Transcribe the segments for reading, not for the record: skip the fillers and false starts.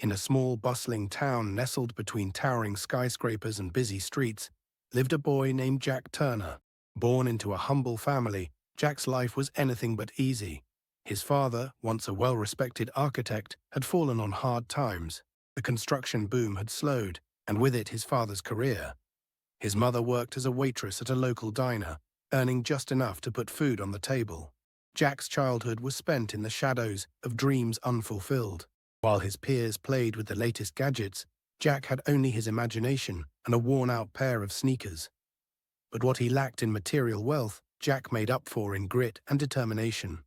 In a small, bustling town nestled between towering skyscrapers and busy streets, lived a boy named Jack Turner. Born into a humble family, Jack's life was anything but easy. His father, once a well-respected architect, had fallen on hard times. The construction boom had slowed, and with it his father's career. His mother worked as a waitress at a local diner, earning just enough to put food on the table. Jack's childhood was spent in the shadows of dreams unfulfilled. While his peers played with the latest gadgets, Jack had only his imagination and a worn-out pair of sneakers. But what he lacked in material wealth, Jack made up for in grit and determination.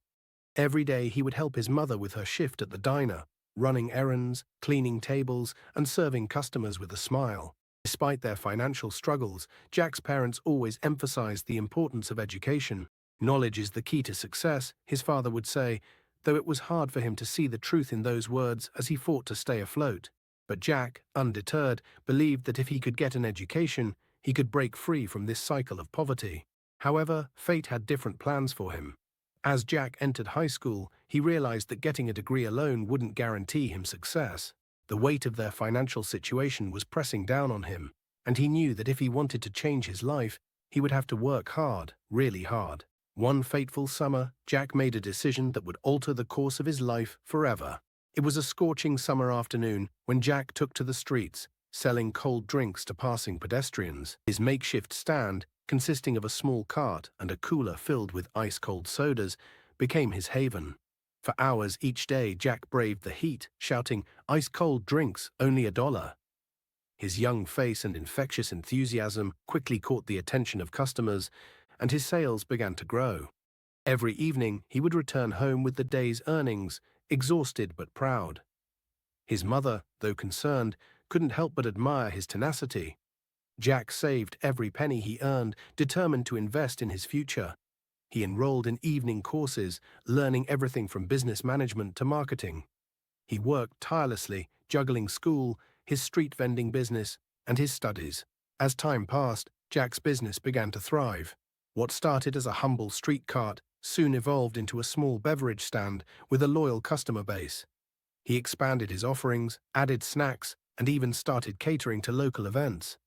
Every day he would help his mother with her shift at the diner, running errands, cleaning tables, and serving customers with a smile. Despite their financial struggles, Jack's parents always emphasized the importance of education. Knowledge is the key to success, his father would say, though it was hard for him to see the truth in those words as he fought to stay afloat. But Jack, undeterred, believed that if he could get an education, he could break free from this cycle of poverty. However, fate had different plans for him. As Jack entered high school, he realized that getting a degree alone wouldn't guarantee him success. The weight of their financial situation was pressing down on him, and he knew that if he wanted to change his life, he would have to work hard, really hard. One fateful summer, Jack made a decision that would alter the course of his life forever. It was a scorching summer afternoon when Jack took to the streets, selling cold drinks to passing pedestrians. His makeshift stand, consisting of a small cart and a cooler filled with ice-cold sodas, became his haven. For hours each day, Jack braved the heat, shouting, "Ice-cold drinks, only $1." His young face and infectious enthusiasm quickly caught the attention of customers, and his sales began to grow. Every evening, he would return home with the day's earnings, exhausted but proud. His mother, though concerned, couldn't help but admire his tenacity. Jack saved every penny he earned, determined to invest in his future. He enrolled in evening courses, learning everything from business management to marketing. He worked tirelessly, juggling school, his street vending business, and his studies. As time passed, Jack's business began to thrive. What started as a humble street cart soon evolved into a small beverage stand with a loyal customer base. He expanded his offerings, added snacks, and even started catering to local events.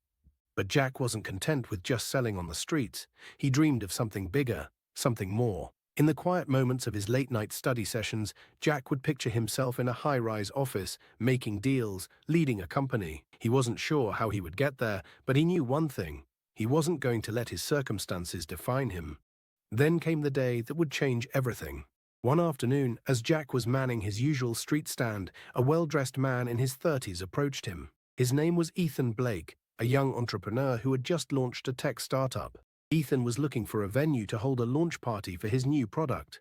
But Jack wasn't content with just selling on the streets. He dreamed of something bigger, something more. In the quiet moments of his late-night study sessions, Jack would picture himself in a high-rise office, making deals, leading a company. He wasn't sure how he would get there, but he knew one thing. He wasn't going to let his circumstances define him. Then came the day that would change everything. One afternoon, as Jack was manning his usual street stand, a well-dressed man in his 30s approached him. His name was Ethan Blake, a young entrepreneur who had just launched a tech startup. Ethan was looking for a venue to hold a launch party for his new product.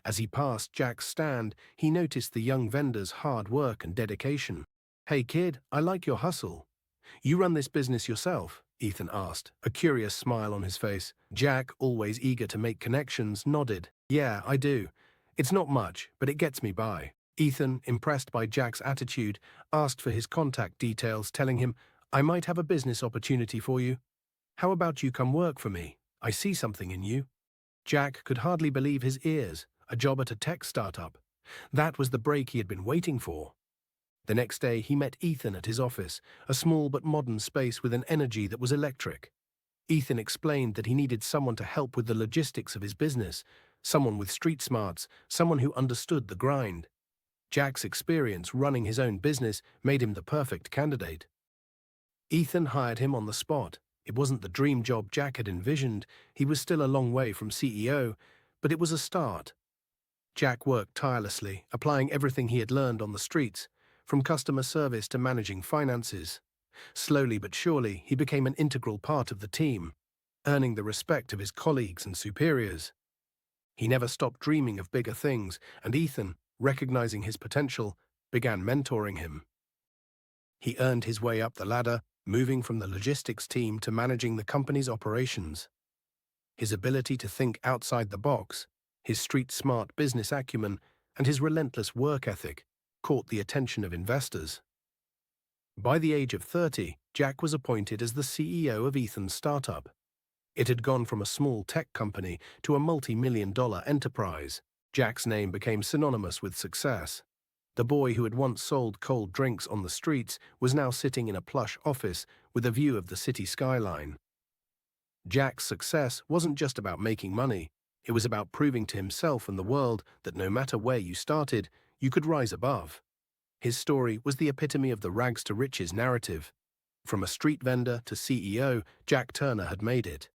As he passed Jack's stand, he noticed the young vendor's hard work and dedication. "Hey kid, I like your hustle. You run this business yourself?" Ethan asked, a curious smile on his face. Jack, always eager to make connections, nodded. "Yeah, I do. It's not much, but it gets me by." Ethan, impressed by Jack's attitude, asked for his contact details, telling him, "I might have a business opportunity for you. How about you come work for me? I see something in you." Jack could hardly believe his ears. A job at a tech startup. That was the break he had been waiting for. The next day, he met Ethan at his office, a small but modern space with an energy that was electric. Ethan explained that he needed someone to help with the logistics of his business, someone with street smarts, someone who understood the grind. Jack's experience running his own business made him the perfect candidate. Ethan hired him on the spot. It wasn't the dream job Jack had envisioned. He was still a long way from CEO, but it was a start. Jack worked tirelessly, applying everything he had learned on the streets, from customer service to managing finances. Slowly but surely, he became an integral part of the team, earning the respect of his colleagues and superiors. He never stopped dreaming of bigger things, and Ethan, recognizing his potential, began mentoring him. He earned his way up the ladder, moving from the logistics team to managing the company's operations. His ability to think outside the box, his street-smart business acumen, and his relentless work ethic caught the attention of investors. By the age of 30, Jack was appointed as the CEO of Ethan's startup. It had gone from a small tech company to a multi-million-dollar enterprise. Jack's name became synonymous with success. The boy who had once sold cold drinks on the streets was now sitting in a plush office with a view of the city skyline. Jack's success wasn't just about making money. It was about proving to himself and the world that no matter where you started, you could rise above. His story was the epitome of the rags to riches narrative. From a street vendor to CEO, Jack Turner had made it.